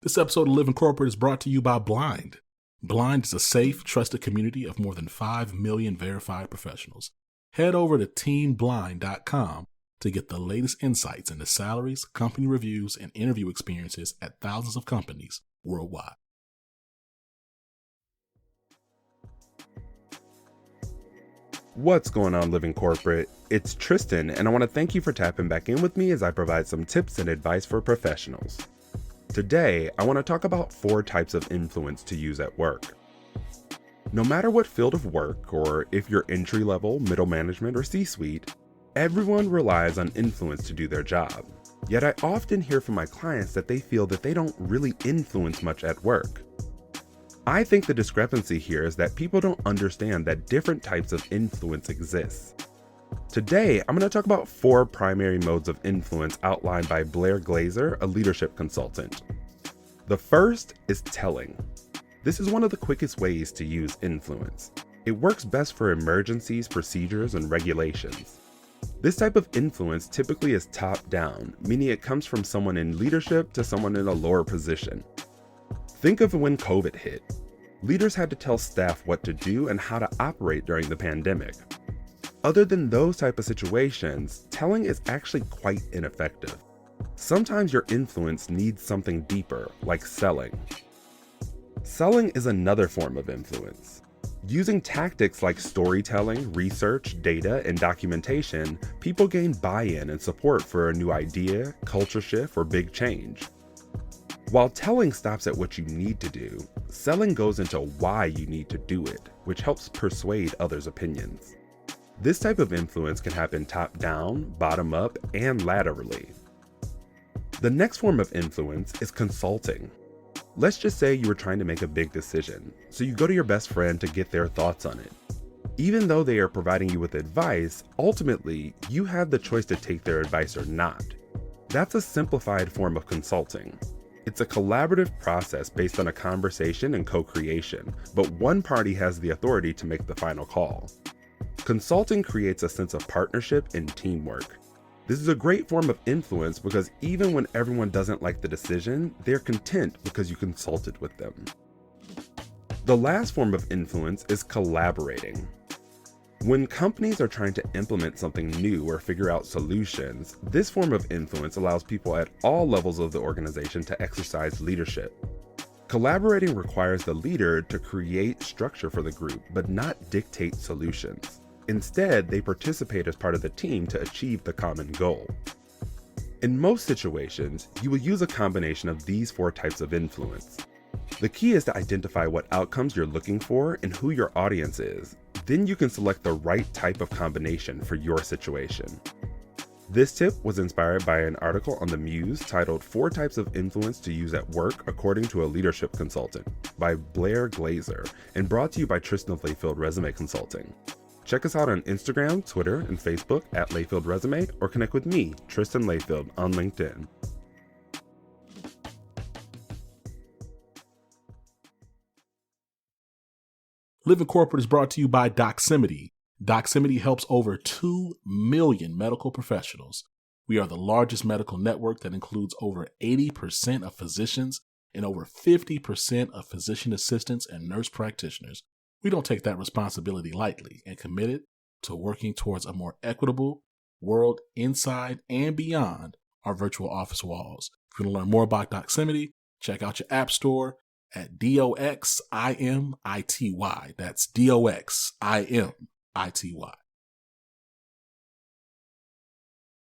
This episode of Living Corporate is brought to you by Blind. Blind is a safe, trusted community of more than 5 million verified professionals. Head over to teamblind.com to get the latest insights into salaries, company reviews, and interview experiences at thousands of companies worldwide. What's going on, Living Corporate? It's Tristan, and I want to thank you for tapping back in with me as I provide some tips and advice for professionals. Today, I want to talk about 4 types of influence to use at work. No matter what field of work, or if you're entry level, middle management, or C-suite, everyone relies on influence to do their job. Yet I often hear from my clients that they feel that they don't really influence much at work. I think the discrepancy here is that people don't understand that different types of influence exist. Today, I'm going to talk about 4 primary modes of influence outlined by Blair Glazer, a leadership consultant. The first is telling. This is one of the quickest ways to use influence. It works best for emergencies, procedures, and regulations. This type of influence typically is top-down, meaning it comes from someone in leadership to someone in a lower position. Think of when COVID hit. Leaders had to tell staff what to do and how to operate during the pandemic. Other than those type of situations, telling is actually quite ineffective. Sometimes your influence needs something deeper, like selling. Selling is another form of influence. Using tactics like storytelling, research, data, and documentation, people gain buy-in and support for a new idea, culture shift, or big change. While telling stops at what you need to do, selling goes into why you need to do it, which helps persuade others' opinions. This type of influence can happen top-down, bottom-up, and laterally. The next form of influence is consulting. Let's just say you were trying to make a big decision, so you go to your best friend to get their thoughts on it. Even though they are providing you with advice, ultimately, you have the choice to take their advice or not. That's a simplified form of consulting. It's a collaborative process based on a conversation and co-creation, but one party has the authority to make the final call. Consulting creates a sense of partnership and teamwork. This is a great form of influence because even when everyone doesn't like the decision, they're content because you consulted with them. The last form of influence is collaborating. When companies are trying to implement something new or figure out solutions, this form of influence allows people at all levels of the organization to exercise leadership. Collaborating requires the leader to create structure for the group, but not dictate solutions. Instead, they participate as part of the team to achieve the common goal. In most situations, you will use a combination of these 4 types of influence. The key is to identify what outcomes you're looking for and who your audience is. Then you can select the right type of combination for your situation. This tip was inspired by an article on the Muse titled 4 Types of Influence to Use at Work According to a Leadership Consultant by Blair Glazer and brought to you by Tristan of Layfield Resume Consulting. Check us out on Instagram, Twitter, and Facebook at Layfield Resume, or connect with me, Tristan Layfield, on LinkedIn. Living Corporate is brought to you by Doximity. Doximity helps over 2 million medical professionals. We are the largest medical network that includes over 80% of physicians and over 50% of physician assistants and nurse practitioners. We don't take that responsibility lightly and committed to working towards a more equitable world inside and beyond our virtual office walls. If you want to learn more about Doximity, check out your app store at DOXIMITY. That's DOXIMITY.